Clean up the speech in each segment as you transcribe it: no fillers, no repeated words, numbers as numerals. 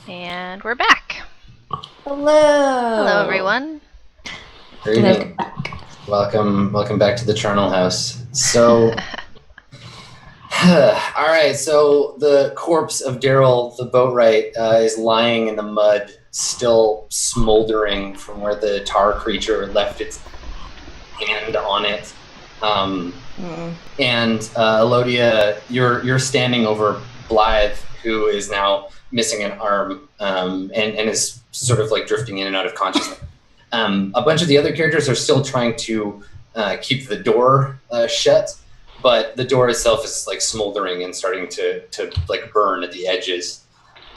And we're back. Hello. Hello, everyone. Greeting. Welcome back to the Charnel House. So, all right. So the corpse of Daryl the boatwright is lying in the mud, still smoldering from where the tar creature left its hand on it. And Elodia, you're standing over Blythe, who is now missing an arm and is sort of like drifting in and out of consciousness. A bunch of the other characters are still trying to keep the door shut, but the door itself is like smoldering and starting to like burn at the edges.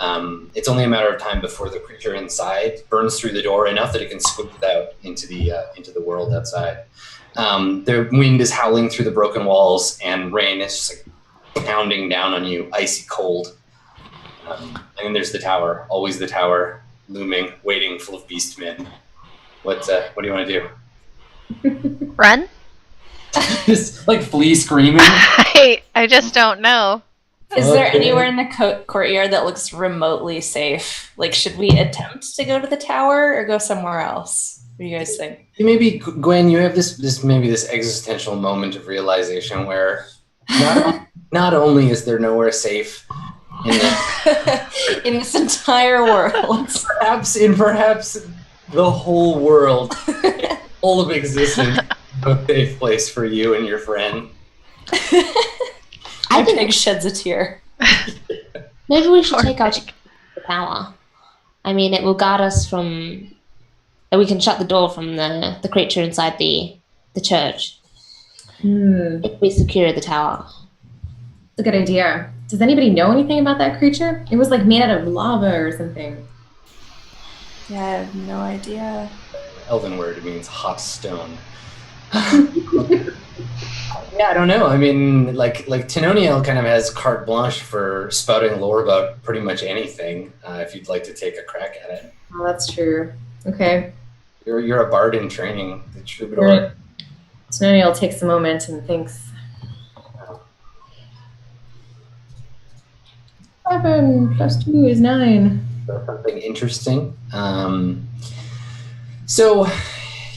It's only a matter of time before the creature inside burns through the door enough that it can squeeze out into the world outside. The wind is howling through the broken walls, and rain is just like pounding down on you, icy cold. And then there's the tower, always the tower, looming, waiting, full of beast men. What do you want to do? Run? Just like flee screaming. I just don't know. Is there anywhere in the courtyard that looks remotely safe? Like, should we attempt to go to the tower or go somewhere else? What do you guys think? Maybe, Gwen, you have this existential moment of realization where not only is there nowhere safe in this entire world, perhaps the whole world, all of existence, a safe place for you and your friend. I think sheds a tear. Maybe we should take out the tower. I mean, it will guard us from. We can shut the door from the creature inside the church. If we secure the tower. That's a good idea. Does anybody know anything about that creature? It was like made out of lava or something. Yeah, I have no idea. Elven word means hot stone. Yeah, I don't know. I mean, like Tenoniel kind of has carte blanche for spouting lore about pretty much anything. If you'd like to take a crack at it. Oh, that's true. Okay. You're a bard in training, the troubadour. Tenoniel takes a moment and thinks. 7 + 2 is 9. Something interesting. So,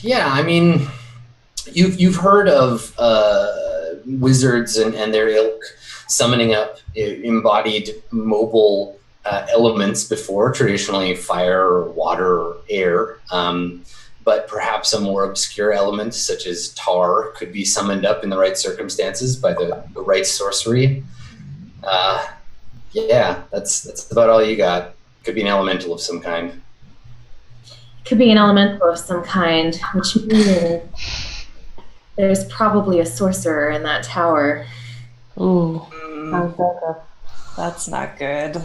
yeah, I mean, you've heard of wizards and their ilk summoning up embodied mobile elements before, traditionally fire, water, or air. But perhaps a more obscure element, such as tar, could be summoned up in the right circumstances by the right sorcery. Yeah, that's about all you got. Could be an elemental of some kind. Could be an elemental of some kind, which means there's probably a sorcerer in that tower. Ooh. That's not good.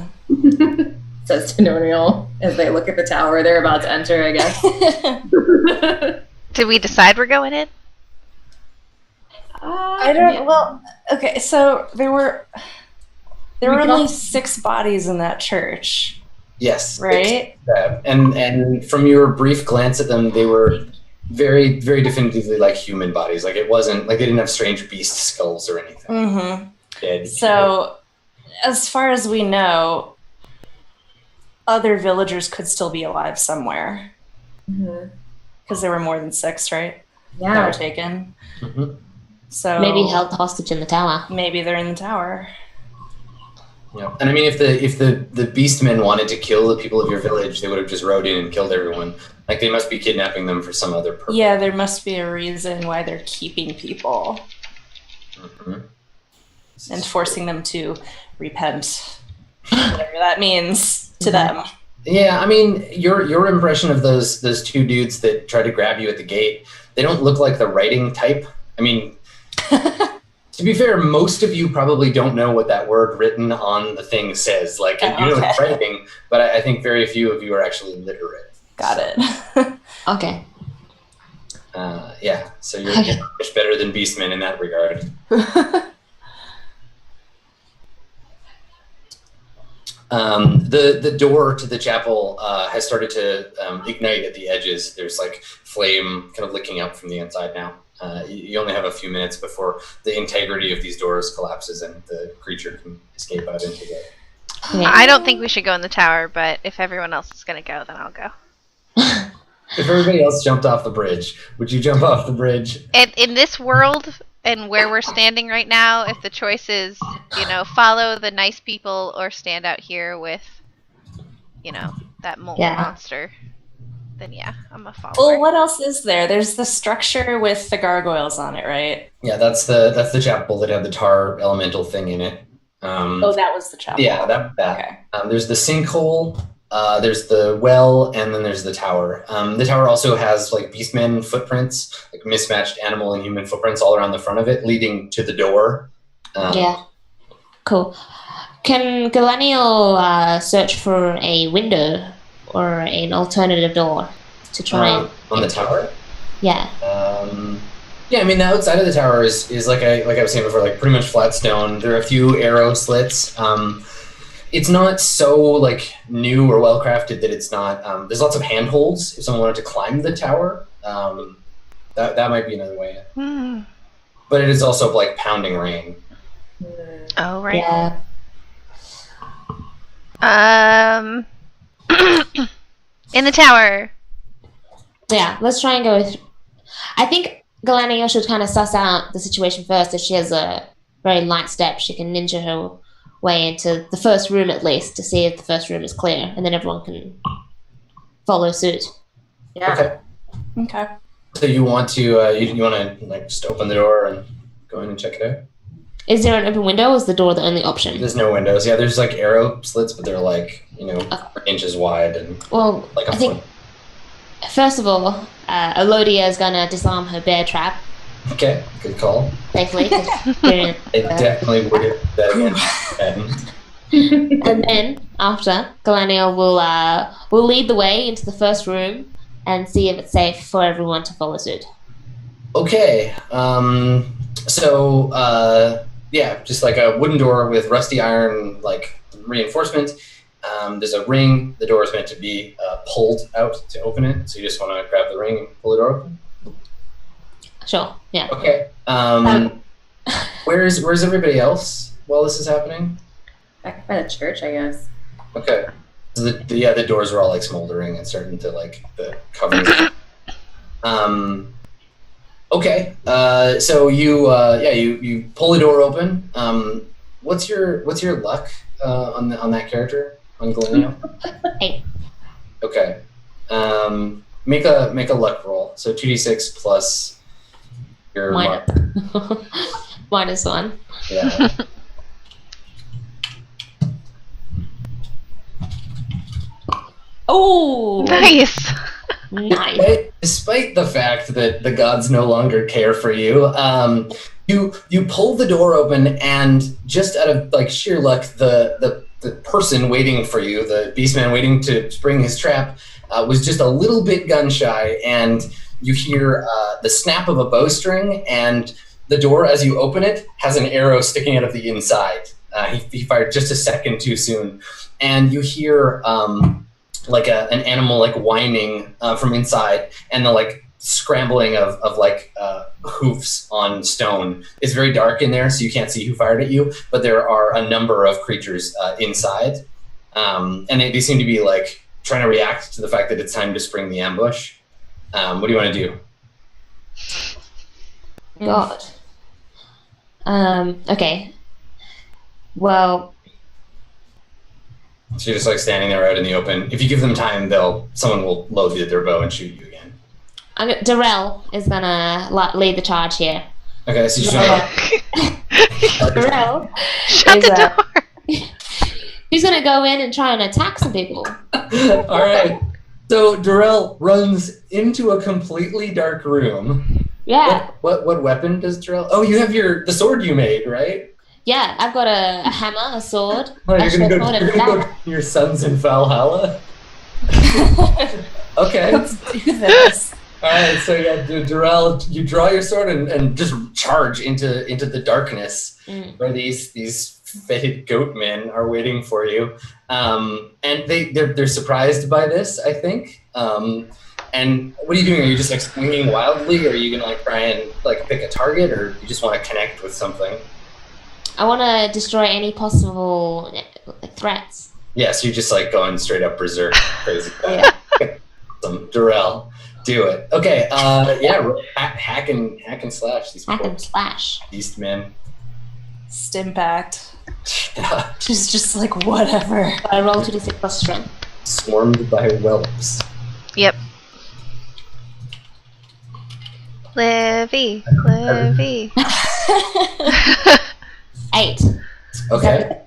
Says Tenoniel as they look at the tower. They're about to enter, I guess. Did we decide we're going in? I don't. Well, okay. So there were only 6 bodies in that church. Yes. Right. And from your brief glance at them, they were very, very definitively like human bodies. Like it wasn't like they didn't have strange beast skulls or anything. Mm-hmm. Dead. So, as far as we know, other villagers could still be alive somewhere. Because there were more than 6, right? Yeah. That were taken. Mm-hmm. So Maybe held hostage in the tower. Maybe they're in the tower. Yeah. And I mean, if the beastmen wanted to kill the people of your village, they would have just rode in and killed everyone. Like they must be kidnapping them for some other purpose. Yeah, there must be a reason why they're keeping people and forcing them to repent, whatever that means to them. Yeah, I mean, your impression of those 2 dudes that tried to grab you at the gate, they don't look like the writing type. I mean, to be fair, most of you probably don't know what that word written on the thing says. Like, you know it's writing, but I think very few of you are actually literate. Got it. Okay. Yeah, so you're much better than beastmen in that regard. The door to the chapel has started to ignite at the edges. There's like flame kind of licking up from the inside now. You only have a few minutes before the integrity of these doors collapses and the creature can escape out into the Okay. I don't think we should go in the tower, but if everyone else is gonna go, then I'll go. If everybody else jumped off the bridge, would you jump off the bridge? And in this world and where we're standing right now, if the choice is, follow the nice people or stand out here with, that monster, then yeah, I'm a follower. Well, what else is there? There's the structure with the gargoyles on it, right? Yeah, that's the chapel that had the tar elemental thing in it. That was the chapel. Yeah, that. Okay. There's the sinkhole, there's the well, and then there's the tower. The tower also has like beastmen footprints, like mismatched animal and human footprints all around the front of it, leading to the door. Yeah. Cool. Can Galenial search for a window or an alternative door to try and... on the tower? Yeah. Yeah, I mean, the outside of the tower is like I was saying before, like pretty much flat stone. There are a few arrow slits. It's not so like new or well crafted that it's not. There's lots of handholds if someone wanted to climb the tower. That might be another way. But it is also like pounding rain. Oh right. Yeah. In the tower. Yeah, let's try and go with... I think Galenial should kind of suss out the situation first. If she has a very light step, she can ninja her way into the first room at least to see if the first room is clear, and then everyone can follow suit. Yeah. Okay. So you want to you want to like just open the door and go in and check it out? Is there an open window, or is the door the only option? There's no windows. Yeah, there's like arrow slits, but they're like inches wide and Well, like a I think, first of all, Elodia is going to disarm her bear trap Okay, good call. safely. I definitely would have that again. And then, after, Galenial will lead the way into the first room and see if it's safe for everyone to follow suit. Okay, yeah, just like a wooden door with rusty iron like reinforcement. There's a ring. The door is meant to be pulled out to open it, so you just want to grab the ring and pull the door open. Sure, yeah. Okay. Where's everybody else while this is happening? Back by the church, I guess. Okay. So the doors are all like smoldering and starting to like the covers. Okay. So you pull the door open. What's your luck on that character on Galenial? 8. Okay. Make a luck roll. So 2d6 plus your mark. -1. Yeah. Oh, Nice. nice. Despite the fact that the gods no longer care for you, you pull the door open, and just out of like sheer luck, the person waiting for you, the beastman waiting to spring his trap, was just a little bit gun shy, and you hear the snap of a bowstring, and the door, as you open it, has an arrow sticking out of the inside. He fired just a second too soon, and you hear like an animal like whining from inside, and the like scrambling of like hoofs on stone. It's very dark in there, so you can't see who fired at you, but there are a number of creatures inside, and they seem to be like trying to react to the fact that it's time to spring the ambush. What do you want to do? God. Okay. Well, So you're just like standing there out in the open. If you give them time, someone will load their bow and shoot you again. Darrell is gonna lead the charge here. Okay, so you should Darrell Shut the door. He's gonna go in and try and attack some people. All right. So Darrell runs into a completely dark room. Yeah. What weapon does Darrell? Oh, you have the sword you made, right? Yeah, I've got a hammer, a sword. Oh, you're actually, gonna a sword go and a to dagger. your sons in Valhalla. Okay. Let's do this. All right. So yeah, Darrell, you draw your sword and just charge into the darkness where these fetid goat men are waiting for you, and they're surprised by this, I think. And what are you doing? Are you just like swinging wildly, or are you gonna like try and like pick a target, or you just want to connect with something? I want to destroy any possible threats. Yeah, so you're just like going straight up berserk, crazy. Yeah. Some Durrell, do it. Okay, hack and slash these Hack poor and slash. beast men. Stimpact. She's just like, whatever. I roll 2d6 plus strength. Swarmed by whelps. Yep. Livy. 8. Okay.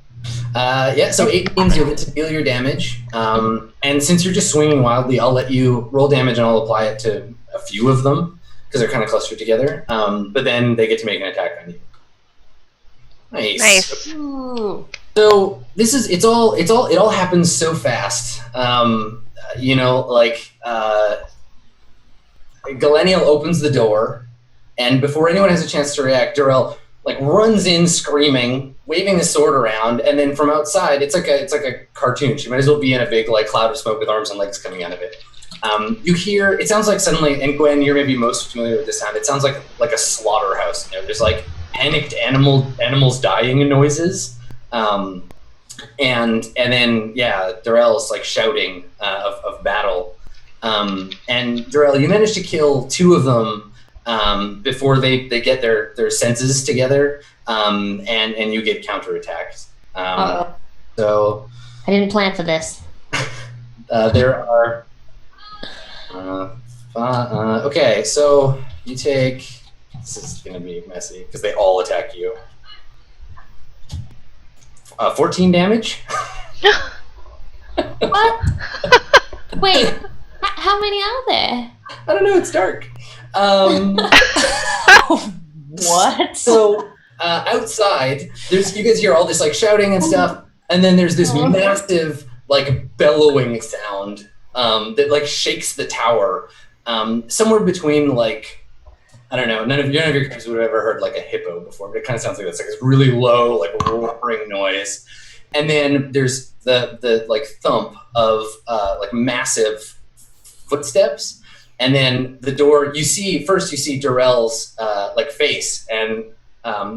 So 8 means you'll get to deal your damage. And since you're just swinging wildly, I'll let you roll damage and I'll apply it to a few of them because they're kind of clustered together. But then they get to make an attack on you. Nice. Ooh. So it all happens so fast. Galenial opens the door, and before anyone has a chance to react, Durrell runs in screaming, waving the sword around, and then from outside, it's like a cartoon. She might as well be in a big cloud of smoke with arms and legs coming out of it. You hear, it sounds like suddenly, and Gwen, you're maybe most familiar with this sound. It sounds like a slaughterhouse in there. There's panicked animals dying noises, and then Durrell's shouting of battle. And Durrell, you managed to kill 2 of them before they get their senses together, and you get counterattacked. So I didn't plan for this. there are. Okay, so you take. This is going to be messy because they all attack you. 14 damage. What? Wait, how many are there? I don't know. It's dark. What? So outside, you guys hear all this shouting and stuff, and then there's this massive bellowing sound that shakes the tower. Somewhere between I don't know. None of your characters would have ever heard a hippo before, but it kind of sounds like this. This really low, roaring noise, and then there's the thump of massive footsteps, and then the door. You see Durrell's face, and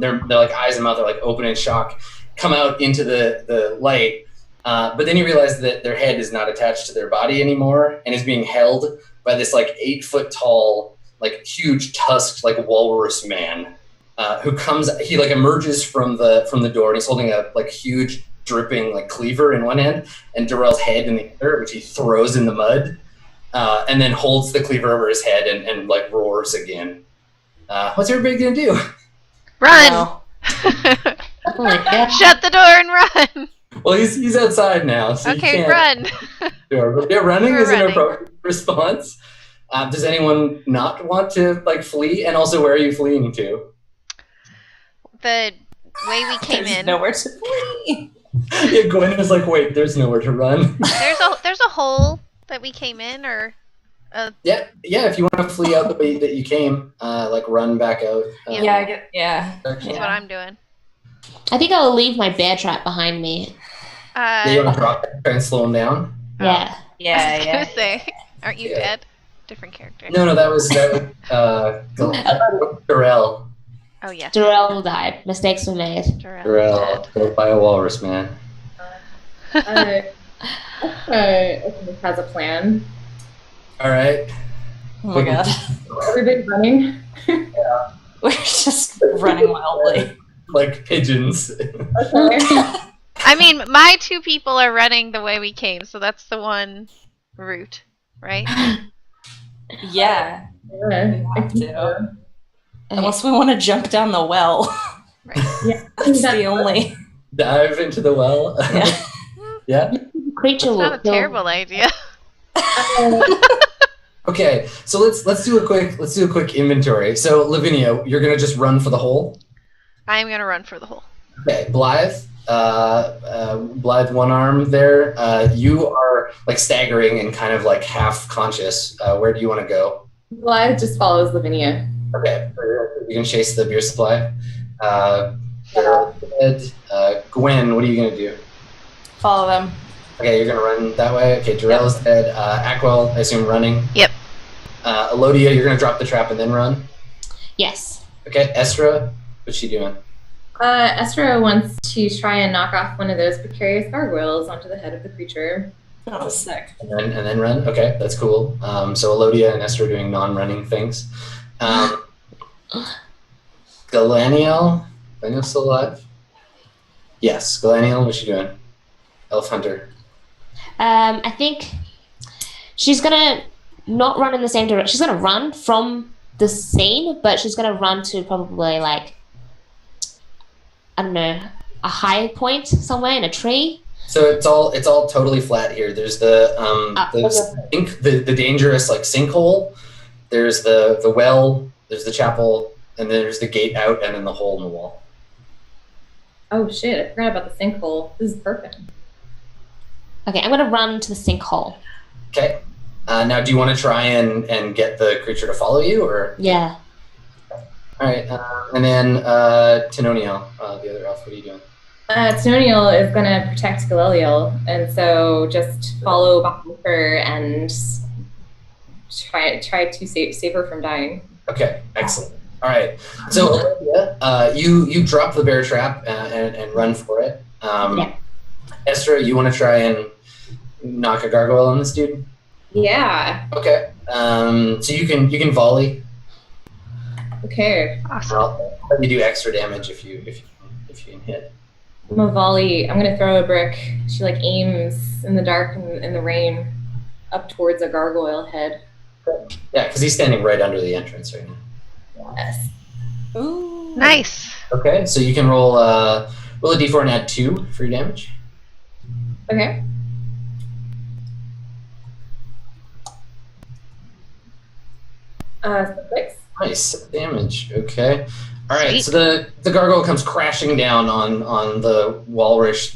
their eyes and mouth are open in shock, come out into the light. But then you realize that their head is not attached to their body anymore, and is being held by this 8 foot tall, huge tusked walrus man, who comes. He emerges from the door, and he's holding a huge dripping cleaver in one hand, and Durrell's head in the other, which he throws in the mud, and then holds the cleaver over his head and roars again. What's everybody gonna do? Run! No. Oh my God. Shut the door and run! Well, he's outside now, so Okay, you can't. run. Yeah, running We're is an running. appropriate response. Does anyone not want to flee? And also, where are you fleeing to? The way we came There's in. nowhere to flee. Yeah, Gwen is wait, there's nowhere to run. There's a hole that we came in, or Yeah. If you want to flee out the way that you came, run back out. Yeah, I get. Yeah. that's what I'm doing. I think I'll leave my bear trap behind me. You want to drop it, try and slow him down? Yeah. I was Yeah. gonna say, aren't you Yeah. dead? Different character. No, that was Durrell. Oh yes. Durrell died. Mistakes were made. Durrell, killed by a walrus man. This has a plan. All right. Oh my God. Everybody running. We're just running wildly. Like pigeons. Okay. I mean, my 2 people are running the way we came, so that's the one route, right? Yeah. Yeah. We have to. Unless we want to jump down the well. Right. Yeah. That's the only. Dive into the well. Yeah. Yeah. Creature It's will not a kill. terrible idea. Okay, so let's do a quick inventory. So Lavinia, you're gonna just run for the hole. I'm gonna run for the hole. Okay, Blythe, one arm there. You are staggering and kind of half conscious. Where do you want to go? Blythe just follows Lavinia. Okay, you can chase the beer supply. Gwen, what are you gonna do? Follow them. Okay, you're gonna run that way. Okay, Jarell is dead. Aquel, I assume running. Yep. Elodia, you're gonna drop the trap and then run. Yes. Okay, Estra, what's she doing? Estra wants to try and knock off one of those precarious gargoyles onto the head of the creature. Oh, sick. And then run. Okay, that's cool. So Elodia and Esther are doing non-running things. Galaniel still alive? Yes, Galaniel, what's she doing? Elf Hunter. I think she's gonna not run in the same direction. She's gonna run from the scene, but she's gonna run to probably like, I don't know, a high point somewhere in a tree. So it's all totally flat here. There's the dangerous like sinkhole. There's the well. There's the chapel, and then there's the gate out, and then the hole in the wall. Oh shit! I forgot about the sinkhole. This is perfect. Okay, I'm gonna run to the sinkhole. Okay. Now, do you want to try and get the creature to follow you, or? Yeah. All right, and then Tenoniel, the other elf. What are you doing? Tenoniel is going to protect Galiliel, and so just follow behind her and try to save her from dying. Okay, excellent. All right, so Olivia, you drop the bear trap and run for it. Yeah. Esther, you want to try and knock a gargoyle on this dude? Yeah. Okay. So you can volley. Okay. Awesome. I'll let you do extra damage if you can hit. Mavali, I'm gonna throw a brick. She like aims in the dark and in the rain up towards a gargoyle head. Yeah, because he's standing right under the entrance right now. Yes. Ooh. Nice. Okay, so you can roll a d4 and add 2 for your damage. Okay. Six. Nice damage. Okay. All right. Sweet. So the gargoyle comes crashing down on the walrus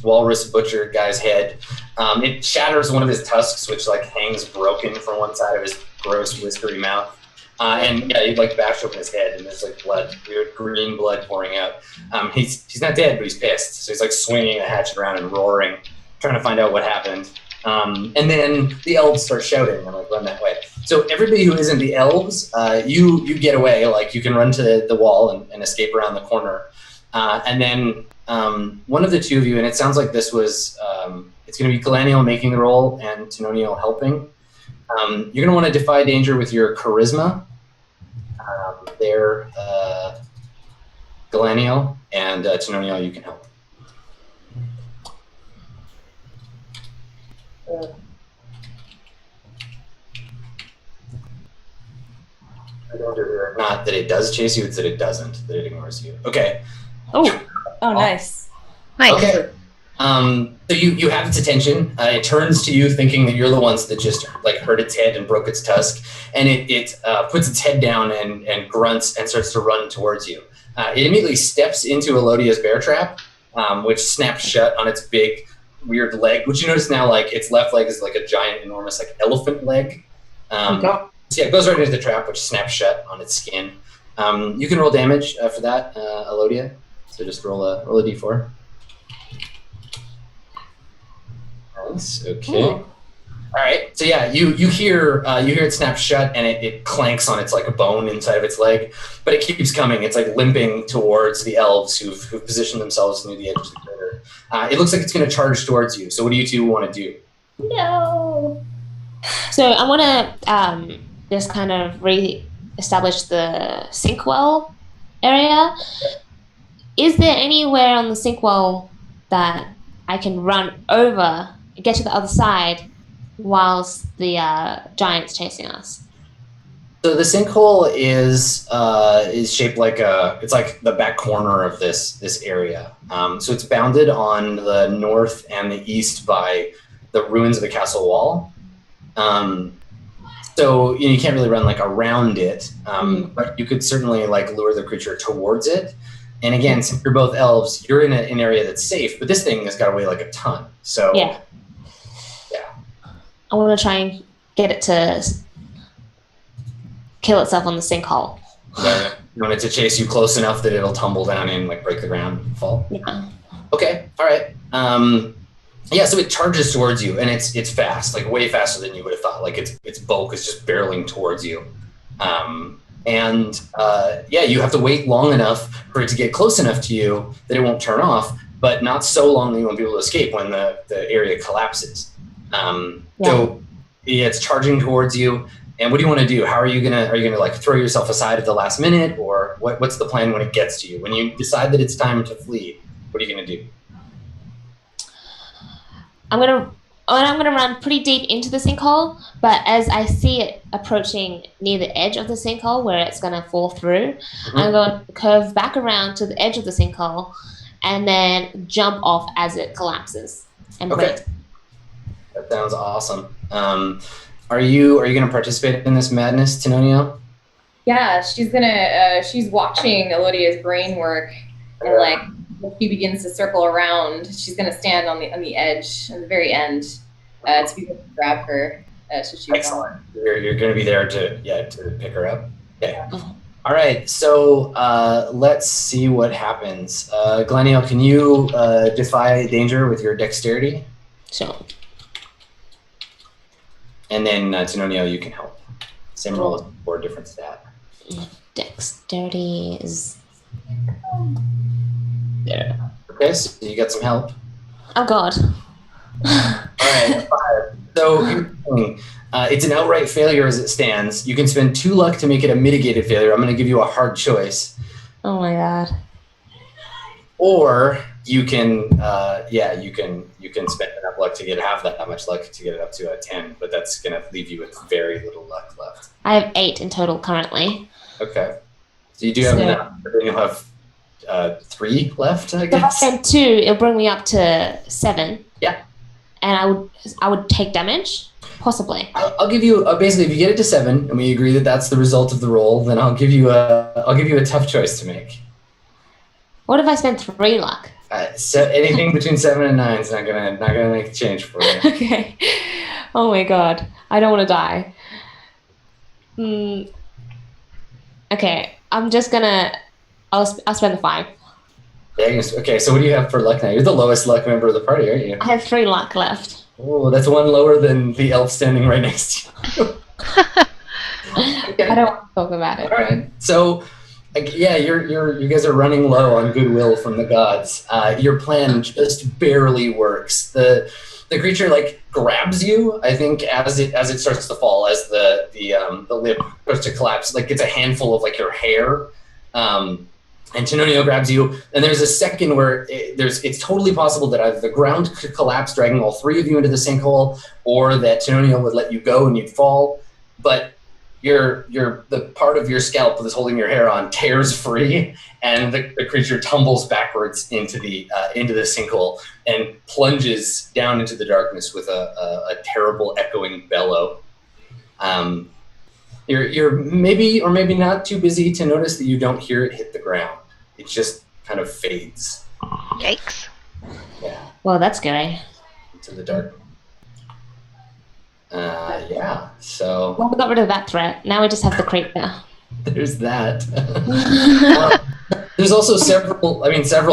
butcher guy's head. It shatters one of his tusks, which like hangs broken from one side of his gross whiskery mouth. And yeah, he like bashed open his head, and there's like blood, weird green blood pouring out. He's not dead, but he's pissed. So he's like swinging a hatchet around and roaring, trying to find out what happened. And then the elves start shouting and like run that way. So everybody who isn't the elves, you get away. Like you can run to the wall and escape around the corner. And then one of the two of you, and it sounds like this was, it's going to be Galaniel making the roll and Tenoniel helping. You're going to want to defy danger with your charisma. There, Galaniel and Tenoniel, you can help. Not that it does chase you, it's that it doesn't, that it ignores you. Okay. Oh. Oh, nice. Nice. Okay. So you have its attention. It turns to you thinking that you're the ones that just like hurt its head and broke its tusk. And it puts its head down and grunts and starts to run towards you. It immediately steps into Elodia's bear trap, which snaps shut on its big, weird leg, which you notice now, like its left leg is like a giant, enormous, like elephant leg. So yeah, it goes right into the trap, which snaps shut on its skin. You can roll damage for that, Elodia. So just roll a d4. Nice. Okay. Ooh. All right. So yeah, you hear it snap shut, and it clanks on its like a bone inside of its leg, but it keeps coming. It's like limping towards the elves who've positioned themselves near the edge of the crater. It looks like it's going to charge towards you. So what do you two want to do? No. So I want to just kind of re-establish the sinkwell area. Is there anywhere on the sinkwell that I can run over and get to the other side whilst the giant's chasing us? So the sinkhole is shaped like it's like the back corner of this area. So it's bounded on the north and the east by the ruins of the castle wall. So you can't really run like around it, but you could certainly like lure the creature towards it. And again, since you're both elves, you're in an area that's safe, but this thing has got to weigh like a ton. So yeah. I want to try and get it to kill itself on the sinkhole. You want it to chase you close enough that it'll tumble down and like break the ground and fall? Yeah. Okay, all right. Yeah, so it charges towards you, and it's fast, like way faster than you would have thought. Like its bulk is just barreling towards you. And you have to wait long enough for it to get close enough to you that it won't turn off, but not so long that you won't be able to escape when the area collapses. So it's charging towards you. And what do you want to do? How are you gonna like throw yourself aside at the last minute, or what's the plan when it gets to you? When you decide that it's time to flee, what are you gonna do? I'm gonna run pretty deep into the sinkhole, but as I see it approaching near the edge of the sinkhole where it's gonna fall through, I'm going to curve back around to the edge of the sinkhole and then jump off as it collapses and wait. That sounds awesome. Are you gonna participate in this madness, Tenonio? Yeah, she's watching Elodia's brain work, and like when she begins to circle around, she's gonna stand on the edge at the very end to be able to grab her. Excellent. You're gonna be there to pick her up. Okay. All right. So let's see what happens. Glenniel, can you defy danger with your dexterity? Sure. And then Tenonio, you can help. Same roll as before, different stat. Dexterity is there. Okay, so you got some help. Oh God. All right, 5. So here's the thing. It's an outright failure as it stands. You can spend 2 luck to make it a mitigated failure. I'm going to give you a hard choice. Oh my God. Or you can, you can spend enough luck to have that much luck to get it up to a 10, but that's going to leave you with very little luck left. I have 8 in total currently. Okay. So you do have enough, but then you'll have 3 left, I guess. If I spend 2, it'll bring me up to 7. Yeah. And I would take damage, possibly. I'll give you basically if you get it to 7, and we agree that that's the result of the roll, then I'll give you a tough choice to make. What if I spend 3 luck? So anything between 7 and 9 is not gonna make a change for you. Okay. Oh my God, I don't want to die. Okay, I'm just gonna. I'll spend the 5. Yeah. Okay. So what do you have for luck now? You're the lowest luck member of the party, aren't you? I have 3 luck left. Oh, that's 1 lower than the elf standing right next to you. Okay. I don't want to talk about it. All right. So, you guys are running low on goodwill from the gods. Your plan just barely works. The creature like grabs you. I think as it starts to fall, as the lip starts to collapse, like it's a handful of like your hair. And Tenonio grabs you, and there's a second where it's totally possible that either the ground could collapse, dragging all 3 of you into the sinkhole, or that Tenonio would let you go and you'd fall. But the part of your scalp that's holding your hair on tears free, and the creature tumbles backwards into the sinkhole and plunges down into the darkness with a terrible echoing bellow. You're maybe or maybe not too busy to notice that you don't hear it hit the ground. It just kind of fades. Yikes. Yeah. Well, that's scary. Into the dark. So. Well, we got rid of that threat. Now we just have the creature. There's that. There's also several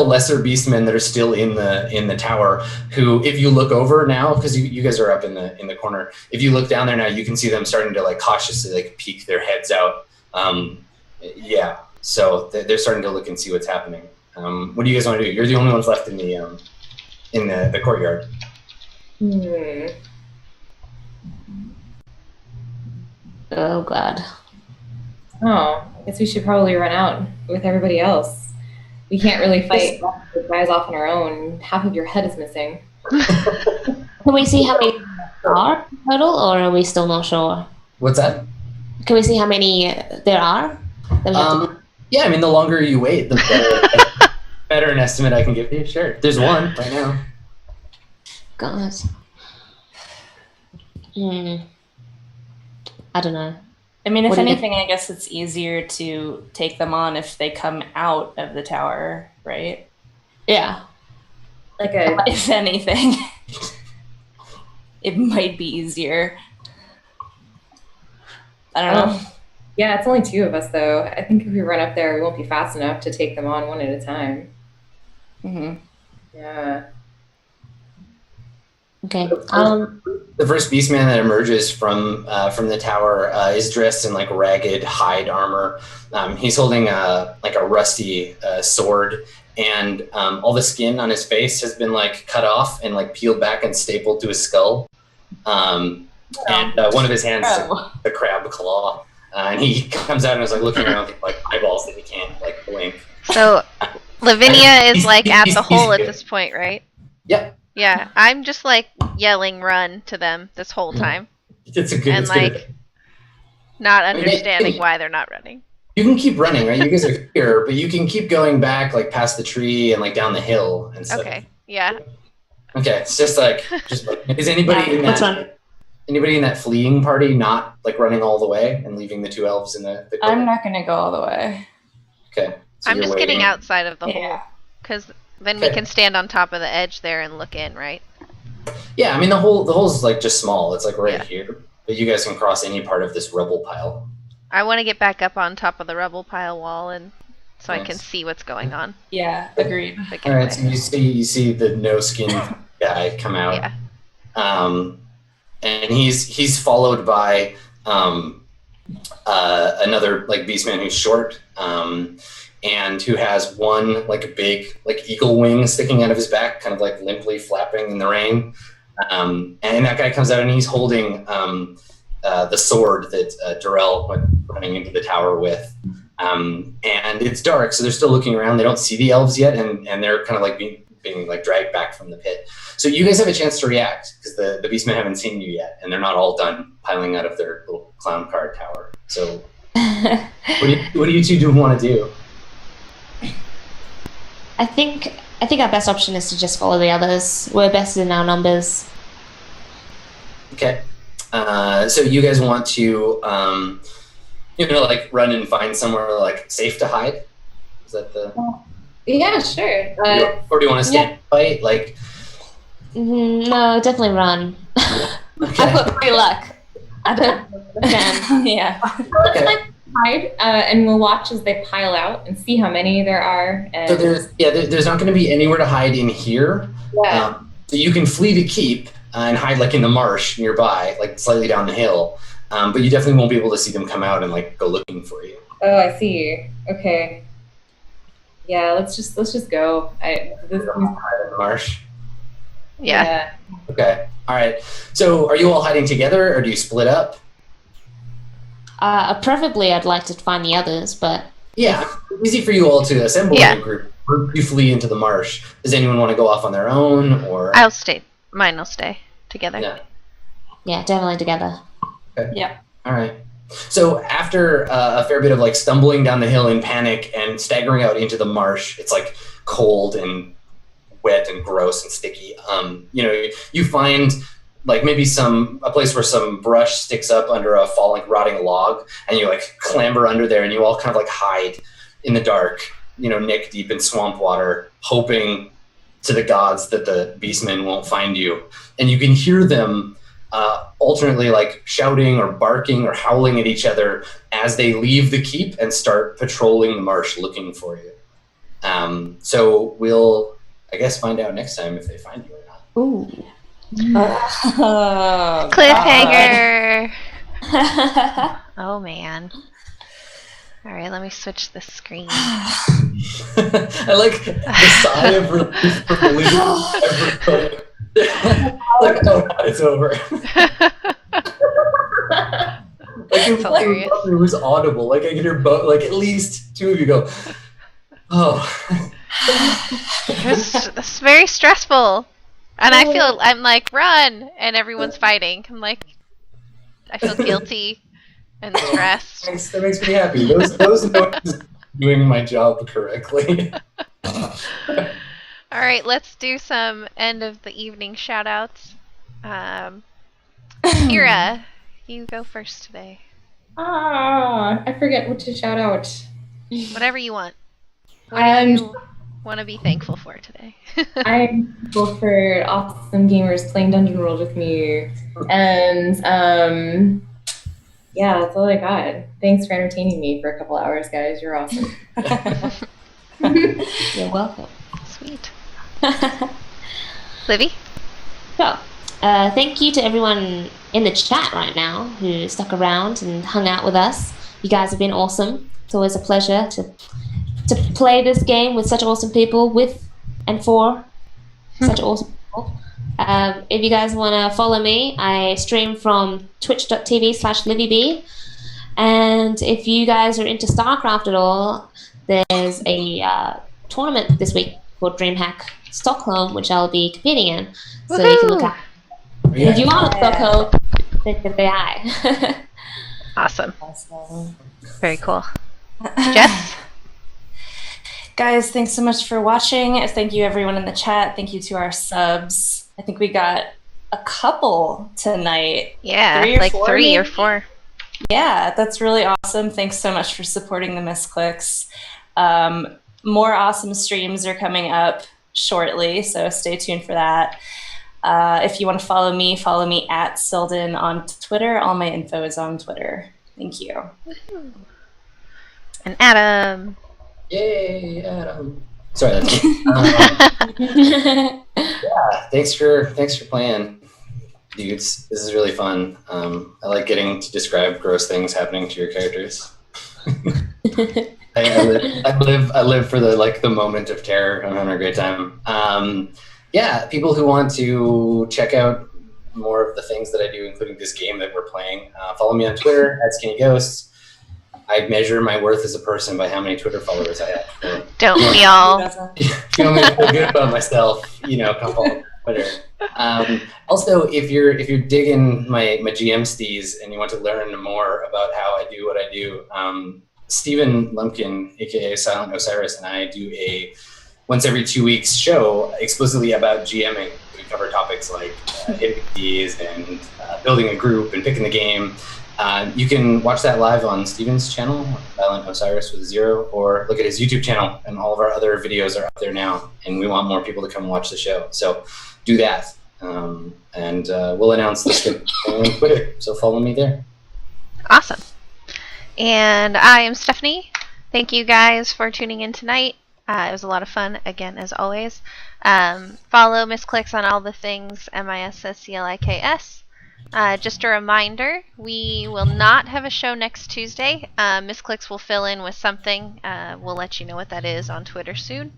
lesser beastmen that are still in the tower who, if you look over now, because you guys are up in the corner, if you look down there now, you can see them starting to like cautiously like peek their heads out. So they're starting to look and see what's happening. What do you guys want to do? You're the only ones left in the courtyard. Oh God. Oh, I guess we should probably run out with everybody else. We can't really fight the guys off on our own. Half of your head is missing. Can we see how many there are total, or are we still not sure? What's that? Can we see how many there are? Yeah, I mean, the longer you wait, the better an estimate I can give you. Sure. There's 1 right now. God. I don't know. I mean, if anything, I guess it's easier to take them on if they come out of the tower, right? Yeah. If anything, it might be easier. I don't know. Yeah, it's only 2 of us, though. I think if we run up there, we won't be fast enough to take them on one at a time. Mm-hmm. Yeah. Okay. The first beastman that emerges from the tower is dressed in like ragged hide armor. He's holding a rusty sword, and all the skin on his face has been like cut off and like peeled back and stapled to his skull. And one of his hands is a crab claw, and he comes out and is like looking around with like eyeballs that he can't like blink. So Lavinia is like at the hole at this point, right? Yep. Yeah, I'm just like yelling "run" to them this whole time, It's a good. and like not understanding why they're not running. You can keep running, right? You guys are here, but you can keep going back like past the tree and like down the hill and stuff. Okay. Yeah. Okay, it's just like is anybody in that fleeing party not like running all the way and leaving the two elves in the I'm not gonna go all the way. Okay. So I'm just getting outside of the hole, because then we Okay. can stand on top of the edge there and look in, right? Yeah, I mean the hole's like just small. It's like right here, but you guys can cross any part of this rubble pile. I want to get back up on top of the rubble pile wall, and so I can Nice. see what's going on. Yeah, agreed. Quick All and right, so quick. you see the no skin guy come out. Yeah. And he's followed by another like beastman who's short, and who has one like a big like eagle wing sticking out of his back, kind of like limply flapping in the rain. And that guy comes out and he's holding the sword that Darrell went running into the tower with. And it's dark, so they're still looking around. They don't see the elves yet, and they're kind of like being like dragged back from the pit. So you guys have a chance to react, because the beastmen haven't seen you yet, and they're not all done piling out of their little clown car tower. So what do you two want to do? I think our best option is to just follow the others. We're best in our numbers. Okay. So you guys want to, like run and find somewhere like safe to hide? Is that the? Yeah, sure. Or do you want to stand and fight? Like. No, definitely run. Okay. I've got 3 luck. I don't understand. Yeah. Okay. Hide, and we'll watch as they pile out and see how many there are. And So there's not going to be anywhere to hide in here. yeah. So you can flee the keep and hide like in the marsh nearby, like slightly down the hill. But you definitely won't be able to see them come out and like go looking for you. Oh, I see. Okay. Yeah, let's just go. Hide in the marsh. Yeah. Okay. All right. So are you all hiding together or do you split up? Preferably, I'd like to find the others, but Yeah, easy for you all to assemble Yeah. in a group. Or you flee into the marsh. Does anyone want to go off on their own, or? I'll stay. Mine will stay together. Yeah. definitely together. All right. So after a fair bit of like stumbling down the hill in panic and staggering out into the marsh, it's like cold and wet and gross and sticky. You find like maybe a place where some brush sticks up under a falling, rotting log, and you like clamber under there, and you all kind of like hide in the dark, neck deep in swamp water, hoping to the gods that the beastmen won't find you. And you can hear them alternately like shouting or barking or howling at each other as they leave the keep and start patrolling the marsh looking for you. So we'll, I guess, find out next time if they find you or not. Ooh. Oh, Cliffhanger. Oh man. All right, let me switch the screen. I like the sigh of relief from everybody. Like, oh God, it's over. Like hilarious. it was audible. Like I could hear like at least 2 of you go, oh. It's very stressful. And I'm like, run, and everyone's fighting. I'm like, I feel guilty and stressed. That makes me happy. Those noises doing my job correctly. All right, let's do some end of the evening shout outs. Kira, you go first today. I forget what to shout out. Whatever you want. What do you want to be thankful for today? I'm thankful for awesome gamers playing Dungeon World with me. And yeah, that's all I got. Thanks for entertaining me for a couple hours, guys. You're awesome. You're welcome. Sweet. Livy? So, Thank you to everyone in the chat right now who stuck around and hung out with us. You guys have been awesome. It's always a pleasure to play this game with such awesome people, with and for such awesome people. If you guys want to follow me, I stream from twitch.tv/LivyB. And if you guys are into StarCraft at all, there's a tournament this week called DreamHack Stockholm, which I'll be competing in. So you can look at. If you want Stockholm, then say hi. Awesome. Very cool. Jess? Guys, thanks so much for watching. Thank you everyone in the chat. Thank you to our subs. I think we got a couple tonight. Yeah, three or four. Yeah, that's really awesome. Thanks so much for supporting the Misscliks. More awesome streams are coming up shortly, so stay tuned for that. If you want to follow me at Silden on Twitter. All my info is on Twitter. Thank you. And Adam. Yay, Adam. Sorry, that's me. Yeah, thanks for playing, dudes. This is really fun. I like getting to describe gross things happening to your characters. I live for the moment of terror. I'm having a great time. Yeah, people who want to check out more of the things that I do, including this game that we're playing, follow me on Twitter @SkinnyGhosts. I measure my worth as a person by how many Twitter followers I have. So, don't we all? If you want me to feel good about myself, come follow me on Twitter. Also, if you're digging my GM steez and you want to learn more about how I do what I do, Stephen Lumpkin, aka Silent Osiris, and I do a once every 2 weeks show explicitly about GMing. We cover topics like NPCs and building a group and picking the game. You can watch that live on Stephen's channel, Silent Osiris with a 0, or look at his YouTube channel, and all of our other videos are up there now, and we want more people to come watch the show. So do that, and we'll announce this on Twitter, so follow me there. Awesome. And I am Stephanie. Thank you guys for tuning in tonight. It was a lot of fun, again, as always. Follow Misscliks on all the things, MISSCLIKS. Just a reminder, we will not have a show next Tuesday. Misscliks will fill in with something. We'll let you know what that is on Twitter soon.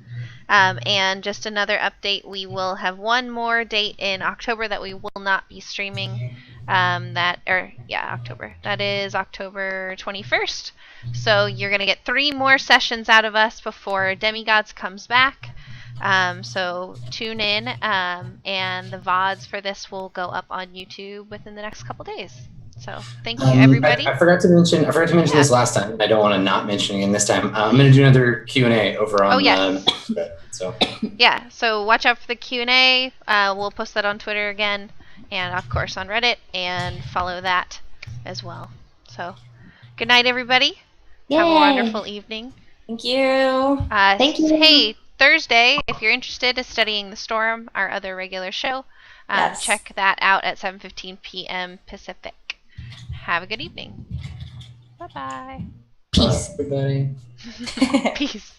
And just another update, we will have one more date in October that we will not be streaming. October. That is October 21st. So you're going to get 3 more sessions out of us before Demigods comes back. So tune in, and the VODs for this will go up on YouTube within the next couple days. So thank you, everybody. I forgot to mention this last time. I don't want to not mention it again this time. I'm going to do another Q&A over on so yeah, so watch out for the Q&A. We'll post that on Twitter again, and of course on Reddit, and follow that as well. So good night, everybody. Yay. Have a wonderful evening. Thank you. Thank you. Hey, Thursday, if you're interested in Studying the Storm, our other regular show, check that out at 7:15 p.m. Pacific. Have a good evening. Bye-bye. Peace. Everybody. Peace.